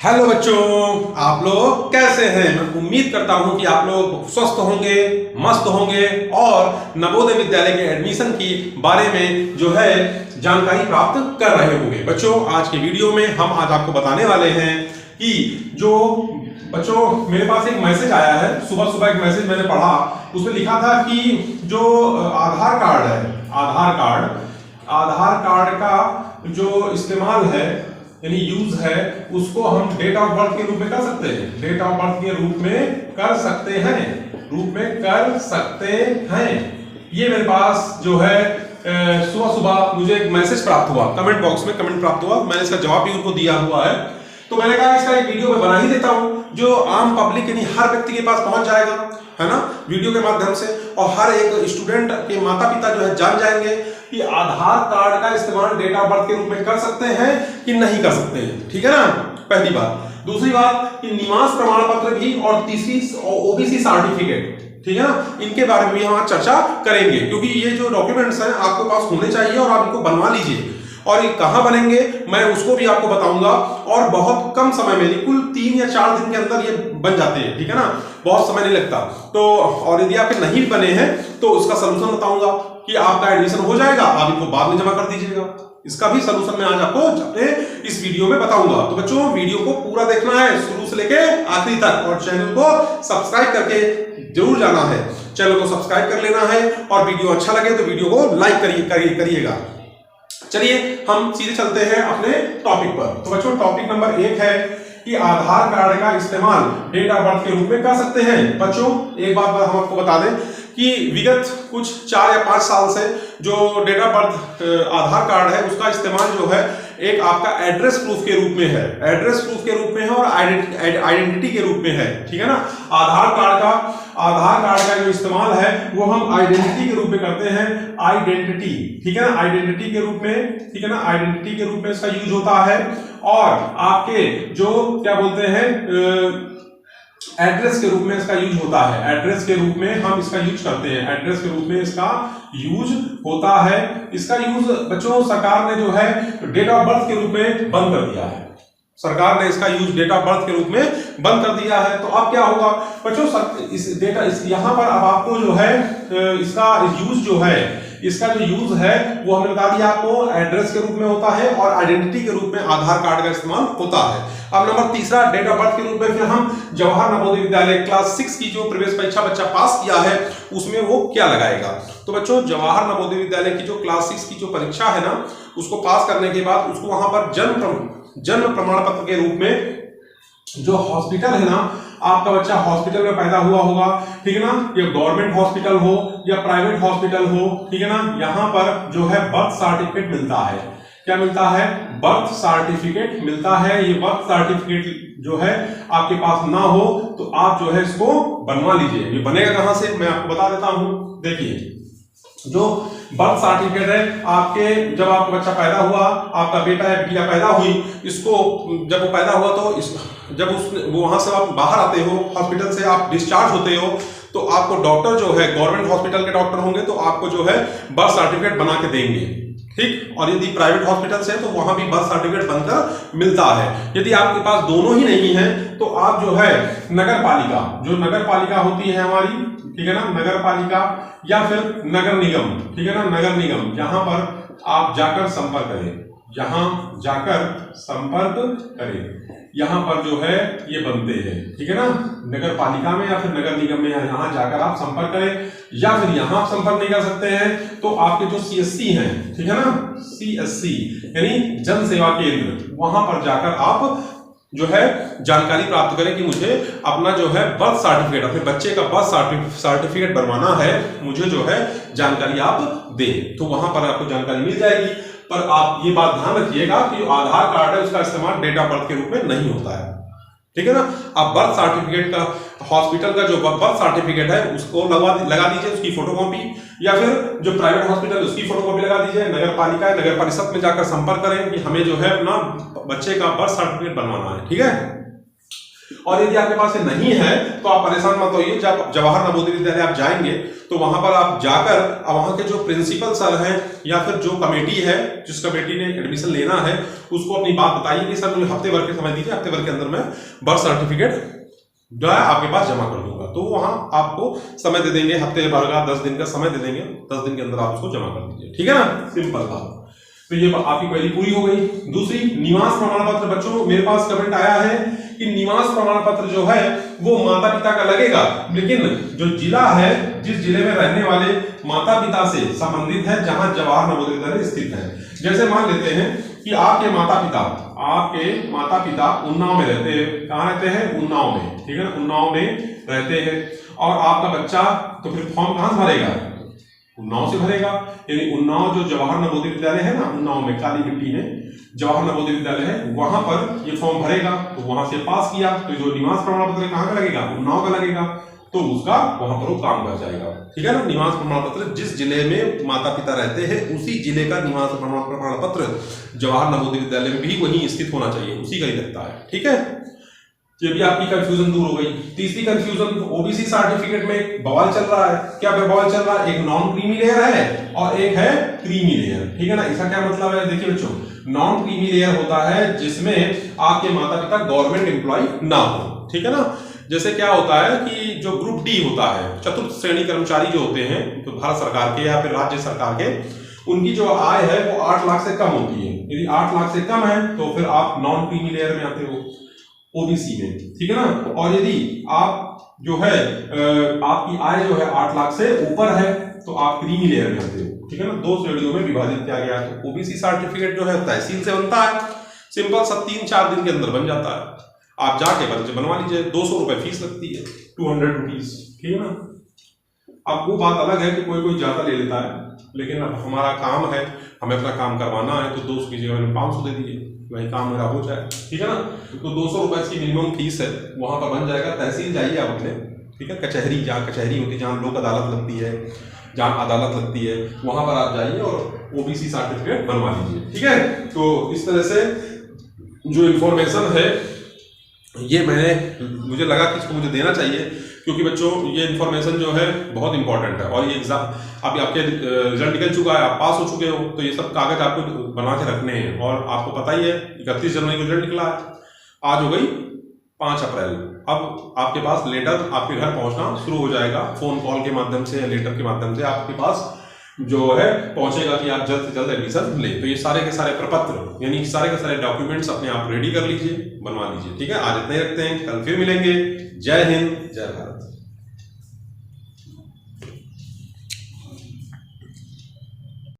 Hello बच्चों, आप लोग कैसे हैं। मैं उम्मीद करता हूं कि आप लोग स्वस्थ होंगे, मस्त होंगे और नवोदय विद्यालय के एडमिशन की बारे में जो है जानकारी प्राप्त कर रहे होंगे। बच्चों, आज के वीडियो में हम आज आपको बताने वाले हैं कि जो बच्चों मेरे पास एक मैसेज आया है, सुबह सुबह एक मैसेज मैंने पढ़ा, उसमें लिखा था कि जो आधार कार्ड है, आधार कार्ड का जो इस्तेमाल है यानी यूज है, उसको हम डेट ऑफ बर्थ के रूप में कर सकते हैं, डेट ऑफ बर्थ के रूप में कर सकते हैं। ये मेरे पास जो है सुबह सुबह मुझे एक मैसेज प्राप्त हुआ, कमेंट बॉक्स में कमेंट प्राप्त हुआ, मैंने इसका जवाब भी उनको दिया हुआ है। तो मैंने कहा इसका एक वीडियो में बना ही देता हूं जो आम पब्लिक यानी हर व्यक्ति के पास पहुंच जाएगा, है ना, वीडियो के माध्यम से, और हर एक स्टूडेंट के माता पिता जो है जान जाएंगे कि आधार कार्ड का इस्तेमाल डेट ऑफ बर्थ के रूप में कर सकते हैं कि नहीं कर सकते हैं। ठीक है ना, पहली बात। दूसरी बात कि निवास प्रमाण पत्र भी, और तीसरी ओबीसी सर्टिफिकेट, ठीक है ना, इनके बारे में हम आज चर्चा करेंगे, क्योंकि ये जो डॉक्यूमेंट्स हैं आपके पास होने चाहिए और आप इनको बनवा लीजिए। और ये कहां बनेंगे मैं उसको भी आपको बताऊंगा, और बहुत कम समय में, कुल 3 या 4 दिन के अंदर ये बन जाते हैं। ठीक है ना, बहुत समय नहीं लगता। तो और यदि आपके नहीं बने हैं तो उसका सलूशन बताऊंगा कि आपका एडमिशन हो जाएगा, आप इनको बाद में जमा कर दीजिएगा। इसका भी सलूशन मैं आज आपको अपने इस वीडियो में बताऊंगा। तो बच्चों, वीडियो को पूरा देखना है शुरू से लेके आखिरी तक, और चैनल को सब्सक्राइब करके जरूर जाना है, चैनल को सब्सक्राइब कर लेना है, और वीडियो अच्छा लगे तो वीडियो को लाइक करिएगा। चलिए हम सीधे चलते हैं अपने टॉपिक पर। तो बच्चों, टॉपिक नंबर 1 है कि आधार कार्ड का इस्तेमाल डेट ऑफ बर्थ के रूप में कर सकते हैं। बच्चों, एक बात हम आपको बता दें कि विगत कुछ 4 या 5 साल से जो date of birth Aadhaar card है, उसका इस्तेमाल जो है एक आपका एड्रेस प्रूफ के रूप में है, और आइडेंटिटी के रूप में है। ठीक है ना, आधार कार्ड का जो इस्तेमाल है वो हम आइडेंटिटी के रूप में करते हैं, आइडेंटिटी, ठीक है ना, आइडेंटिटी के रूप में, ठीक है ना, आइडेंटिटी के रूप में इसका यूज होता है। और आपके जो क्या बोलते हैं एड्रेस के रूप में इसका यूज होता है, एड्रेस के रूप में हम इसका यूज करते हैं, एड्रेस के रूप में इसका यूज होता है। इसका यूज बच्चों सरकार ने जो है डेट ऑफ बर्थ के रूप में बंद कर दिया है, सरकार ने इसका यूज डेट ऑफ बर्थ के रूप में बंद कर दिया है। तो अब क्या होगा बच्चों, यहां पर अब आपको जो है इसका यूज जो है, इसका जो यूज है वो हमने बता दिया आपको, एड्रेस के रूप में होता है और आइडेंटिटी के रूप में आधार कार्ड का इस्तेमाल होता है। अब नंबर तीसरा, डेट ऑफ बर्थ के रूप में फिर हम जवाहर नवोदय विद्यालय क्लास 6 की जो प्रवेश परीक्षा बच्चा पास किया है उसमें वो क्या लगाएगा। तो बच्चों, जवाहर नवोदय विद्यालय की जो क्लास 6 की जो परीक्षा है ना, उसको पास करने के बाद उसको वहां पर जन्म प्रमाण पत्र के रूप में जो हॉस्पिटल है ना, आपका बच्चा हॉस्पिटल में पैदा हुआ होगा, ठीक है ना, या गवर्नमेंट हॉस्पिटल हो या प्राइवेट हॉस्पिटल हो, ठीक है ना, यहां पर जो है बर्थ सर्टिफिकेट मिलता है। क्या मिलता है? बर्थ सर्टिफिकेट मिलता है। ये बर्थ सर्टिफिकेट जो है आपके पास ना हो तो आप जो है इसको बनवा लीजिए। ये बनेगा कहां से, मैं आपको बता देता हूं। देखिए, जो बर्थ सर्टिफिकेट है आपके, जब आपका बच्चा पैदा हुआ, आपका बेटा या बेटिया पैदा हुई, इसको जब वो पैदा हुआ तो जब वो वहां से आप बाहर आते हो, हॉस्पिटल से आप डिस्चार्ज होते हो, तो आपको डॉक्टर जो है, गवर्नमेंट हॉस्पिटल के डॉक्टर होंगे तो आपको जो है बर्थ सर्टिफिकेट बना के देंगे, ठीक। और यदि प्राइवेट हॉस्पिटल से है तो वहां भी बर्थ सर्टिफिकेट बनकर मिलता है। यदि आपके पास दोनों ही नहीं है तो आप जो है नगर पालिका होती है हमारी, ठीक है ना, नगर पालिका या फिर नगर निगम, ठीक है ना, नगर निगम, यहां पर आप जाकर संपर्क करें, यहां पर जो है ये बनते हैं, ठीक है ना, नगर पालिका में या फिर नगर निगम में, यहां जाकर आप संपर्क करें। या फिर यहां आप संपर्क नहीं कर सकते हैं तो आपके जो सीएससी हैं, ठीक है ना, सीएससी यानी जन सेवा केंद्र, वहां पर जाकर आप जो है जानकारी प्राप्त करें कि मुझे अपना जो है बर्थ सर्टिफिकेट, अपने बच्चे का बर्थ सर्टिफिकेट बनवाना है, मुझे जो है जानकारी आप दें, तो वहां पर आपको जानकारी मिल जाएगी। पर आप ये बात ध्यान रखिएगा कि जो आधार कार्ड है उसका इस्तेमाल डेट ऑफ बर्थ के रूप में नहीं होता है, ठीक है ना। आप बर्थ सर्टिफिकेट का, हॉस्पिटल का जो बर्थ सर्टिफिकेट है उसको लगा दीजिए, उसकी फोटोकॉपी, या फिर जो प्राइवेट हॉस्पिटल है उसकी फोटोकॉपी लगा दीजिए। नगर पालिका, नगर परिषद में जाकर संपर्क करें कि हमें जो है अपना बच्चे का बर्थ सर्टिफिकेट बनवाना है, ठीक है। और यदि आपके पास ये नहीं है तो आप परेशान मत होइए। जब जवाहर नवोदय विद्यालय आप जाएंगे तो वहां पर आप जाकर वहां के जो प्रिंसिपल सर हैं या फिर जो कमेटी है, जिस कमेटी ने एडमिशन लेना है, उसको अपनी बात बताइए कि सर मुझे हफ्ते भर के समय दीजिए, हफ्ते भर के अंदर मैं बर्थ सर्टिफिकेट जो है आपके पास जमा कर दूंगा। तो वहां आपको समय दे देंगे, हफ्ते भर का 10 दिन का समय दे देंगे, 10 दिन के अंदर आप उसको जमा कर दीजिए, ठीक है ना, सिंपल बात। तो ये आपकी क्वेरी पूरी हो गई। दूसरी, निवास प्रमाण पत्र। बच्चों मेरे पास कमेंट आया है कि निवास प्रमाण पत्र जो है वो माता पिता का लगेगा, लेकिन जो जिला है, जिस जिले में रहने वाले माता पिता से संबंधित है, जहां जवाहर नवोदय विद्यालय स्थित है। जैसे मान लेते हैं कि आपके माता पिता उन्नाव में रहते हैं। कहाँ रहते हैं? उन्नाव में, ठीक है ना, उन्नाव में रहते हैं। और आपका बच्चा तो फिर फॉर्म कहां से भरेगा? उन्नाव से भरेगा। यानी उन्नाव जो जवाहर नवोदय विद्यालय है ना, उन्नाव में काली मिट्टी में जवाहर नवोदय विद्यालय है, वहां पर ये फॉर्म भरेगा। तो वहां से पास किया तो जो निवास प्रमाण पत्र कहां का लगेगा? उन्नाव का लगेगा। तो उसका वहां पर वो काम कर जाएगा, ठीक है ना। निवास प्रमाण पत्र जिस जिले में माता पिता रहते हैं उसी जिले का निवास प्रमाण पत्र जवाहर नवोदय विद्यालय में भी वहीं स्थित होना चाहिए, उसी का ही लगता है, ठीक है। ये भी आपकी कंफ्यूजन दूर हो गई। तीसरी कंफ्यूजन, ओबीसी सर्टिफिकेट में एक बवाल चल रहा है। क्या बवाल चल रहा है? एक नॉन क्रीमी लेयर है और एक है क्रीमी लेयर, ठीक है ना। इसका क्या मतलब है? देखिए बच्चों, नॉन क्रीमी लेयर होता है जिसमें आपके माता पिता गवर्नमेंट एम्प्लॉय ना हो, ठीक है ना। जैसे क्या होता है कि जो ग्रुप डी होता है, चतुर्थ श्रेणी कर्मचारी जो होते हैं, तो भारत सरकार के या फिर राज्य सरकार के, उनकी जो आय है वो 8 लाख से कम होती है। यदि 8 लाख से कम है तो फिर आप नॉन क्रीमी लेयर में आते हो, ओबीसी में, ठीक है ना। और यदि आप जो है आपकी आय जो है 8 लाख से ऊपर है तो आप क्रीमी लेयर में आते हो, ठीक है ना। 2 श्रेणियों में विभाजित किया गया है। तो ओबीसी सर्टिफिकेट जो है तहसील से बनता है, सिंपल सा 3-4 दिन के अंदर बन जाता है। आप जाके बच्चे बनवा लीजिए, 200 रुपए फीस लगती है, 200 रुपीज, ठीक है ना। अब वो बात अलग है कि कोई ज्यादा ले लेता है, लेकिन अब हमारा काम है, हमें अपना काम करवाना है, तो 200 की जगह में 500 दे दीजिए, वही काम मेरा हो जाए, ठीक है ना। तो 200 रुपए की मिनिमम फीस है, वहां पर बन जाएगा। तहसील जाइए आप अपने, ठीक है, कचहरी, जहाँ कचहरी होती है, जहाँ लोक अदालत लगती है, जहाँ अदालत लगती है, वहां पर आप जाइए और ओबीसी सर्टिफिकेट बनवा लीजिए, ठीक है। तो इस तरह से जो इंफॉर्मेशन है ये मुझे लगा कि इसको मुझे देना चाहिए, क्योंकि बच्चों ये इन्फॉर्मेशन जो है बहुत इंपॉर्टेंट है। और ये एग्जाम अभी आपके रिजल्ट निकल चुका है, आप पास हो चुके हो, तो ये सब कागज आपको बना के रखने हैं। और आपको पता ही है 31 जनवरी को रिजल्ट निकला है, आज हो गई 5 अप्रैल। अब आपके पास लेटर आपके घर पहुंचना शुरू हो जाएगा, फोन कॉल के माध्यम से या लेटर के माध्यम से आपके पास जो है पहुंचेगा कि आप जल्द से जल्द एडमिशन ले। तो ये सारे के सारे प्रपत्र यानी सारे के सारे डॉक्यूमेंट्स अपने आप रेडी कर लीजिए, बनवा लीजिए, ठीक है। आज इतना ही रखते हैं, कल फिर मिलेंगे। जय हिंद, जय भारत।